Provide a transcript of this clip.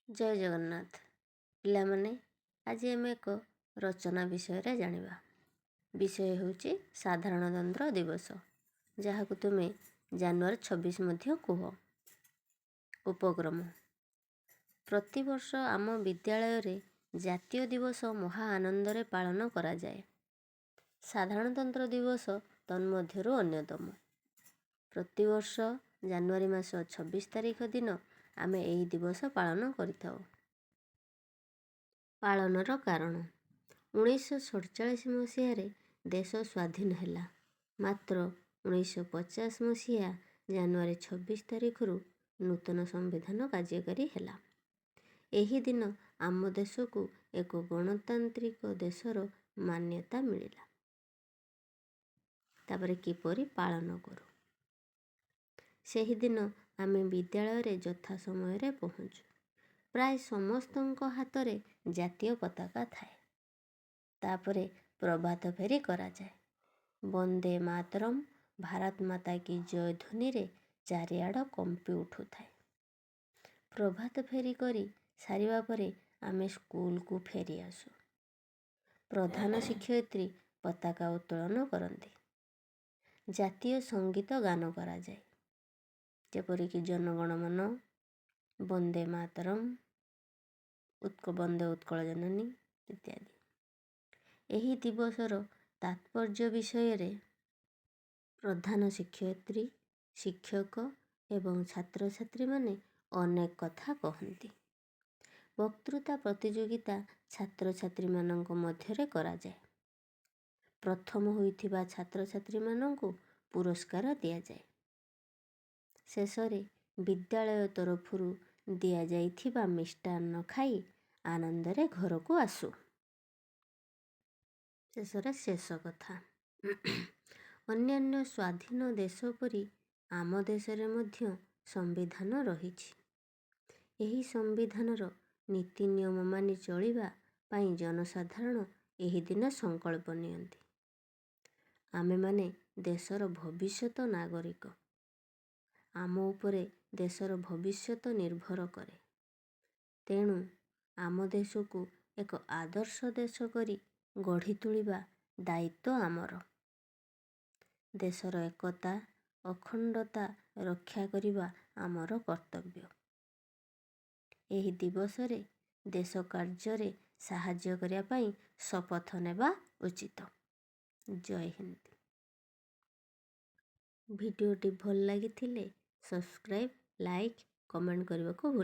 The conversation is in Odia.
ଜୟ ଜଗନ୍ନାଥ। ପିଲାମାନେ, ଆଜି ଆମେ ଏକ ରଚନା ବିଷୟରେ ଜାଣିବା। ବିଷୟ ହେଉଛି ସାଧାରଣତନ୍ତ୍ର ଦିବସ, ଯାହାକୁ ତୁମେ ଜାନୁଆରୀ 26 ମଧ୍ୟ କୁହ। ଉପକ୍ରମ: ପ୍ରତିବର୍ଷ ଆମ ବିଦ୍ୟାଳୟରେ ଜାତୀୟ ଦିବସ ମହା ଆନନ୍ଦରେ ପାଳନ କରାଯାଏ। ସାଧାରଣତନ୍ତ୍ର ଦିବସ ତନ୍ମଧ୍ୟରୁ ଅନ୍ୟତମ। ପ୍ରତିବର୍ଷ ଜାନୁଆରୀ ମାସ 26 ତାରିଖ ଦିନ ଆମେ ଏହି ଦିବସ ପାଳନ କରିଥାଉ। ପାଳନର କାରଣ: 1947 ମସିହାରେ ଦେଶ ସ୍ୱାଧୀନ ହେଲା। ମାତ୍ର 1950 ମସିହା ଜାନୁଆରୀ 26 ତାରିଖରୁ ନୂତନ ସମ୍ବିଧାନ କାର୍ଯ୍ୟକାରୀ ହେଲା। ଏହି ଦିନ ଆମ ଦେଶକୁ ଏକ ଗଣତାନ୍ତ୍ରିକ ଦେଶର ମାନ୍ୟତା ମିଳିଲା। ତାପରେ କିପରି ପାଳନ କରୁ? ସେହିଦିନ ଆମେ ବିଦ୍ୟାଳୟରେ ଯଥା ସମୟରେ ପହଞ୍ଚୁ। ପ୍ରାୟ ସମସ୍ତଙ୍କ ହାତରେ ଜାତୀୟ ପତାକା ଥାଏ। ତାପରେ ପ୍ରଭାତ ଫେରି କରାଯାଏ। ବନ୍ଦେ ମାତରମ୍, ଭାରତ ମାତା କି ଜୟ ଧ୍ୱନିରେ ଚାରିଆଡ଼ କମ୍ପି ଉଠୁଥାଏ। ପ୍ରଭାତ ଫେରି କରି ସାରିବା ପରେ ଆମେ ସ୍କୁଲକୁ ଫେରି ଆସୁ। ପ୍ରଧାନ ଶିକ୍ଷୟିତ୍ରୀ ପତାକା ଉତ୍ତୋଳନ କରନ୍ତି। ଜାତୀୟ ସଙ୍ଗୀତ ଗାନ କରାଯାଏ, ଯେପରିକି ଜନଗଣମନ, ବନ୍ଦେ ମାତରମ୍, ବନ୍ଦେ ଉତ୍କଳ ଜନନୀ ଇତ୍ୟାଦି। ଏହି ଦିବସର ତାତ୍ପର୍ଯ୍ୟ ବିଷୟରେ ପ୍ରଧାନ ଶିକ୍ଷୟିତ୍ରୀ, ଶିକ୍ଷକ ଏବଂ ଛାତ୍ରଛାତ୍ରୀମାନେ ଅନେକ କଥା କହନ୍ତି। ବକ୍ତୃତା ପ୍ରତିଯୋଗିତା ଛାତ୍ରଛାତ୍ରୀମାନଙ୍କ ମଧ୍ୟରେ କରାଯାଏ। ପ୍ରଥମ ହୋଇଥିବା ଛାତ୍ରଛାତ୍ରୀମାନଙ୍କୁ ପୁରସ୍କାର ଦିଆଯାଏ। ଶେଷରେ ବିଦ୍ୟାଳୟ ତରଫରୁ ଦିଆଯାଇଥିବା ମିଷ୍ଟାନ୍ନ ଖାଇ ଆନନ୍ଦରେ ଘରକୁ ଆସୁ। ଶେଷ କଥା: ଅନ୍ୟାନ୍ୟ ସ୍ୱାଧୀନ ଦେଶ ପରି ଆମ ଦେଶରେ ମଧ୍ୟ ସମ୍ବିଧାନ ରହିଛି। ଏହି ସମ୍ବିଧାନର ନୀତି ନିୟମ ମାନି ଚଳିବା ପାଇଁ ଜନସାଧାରଣ ଏହି ଦିନ ସଂକଳ୍ପ ନିଅନ୍ତି। ଆମେମାନେ ଦେଶର ଭବିଷ୍ୟତ ନାଗରିକ। ଆମ ଉପରେ ଦେଶର ଭବିଷ୍ୟତ ନିର୍ଭର କରେ। ତେଣୁ ଆମ ଦେଶକୁ ଏକ ଆଦର୍ଶ ଦେଶ କରି ଗଢ଼ି ତୋଳିବା ଦାୟିତ୍ୱ ଆମର। ଦେଶର ଏକତା, ଅଖଣ୍ଡତା ରକ୍ଷା କରିବା ଆମର କର୍ତ୍ତବ୍ୟ। ଏହି ଦିବସରେ ଦେଶ କାର୍ଯ୍ୟରେ ସାହାଯ୍ୟ କରିବା ପାଇଁ ଶପଥ ନେବା ଉଚିତ। ଜୟ ହିନ୍ଦ। ଭିଡ଼ିଓଟି ଭଲ ଲାଗିଥିଲେ ସବସ୍କ୍ରାଇବ୍, ଲାଇକ୍, କମେଣ୍ଟ କରିବାକୁ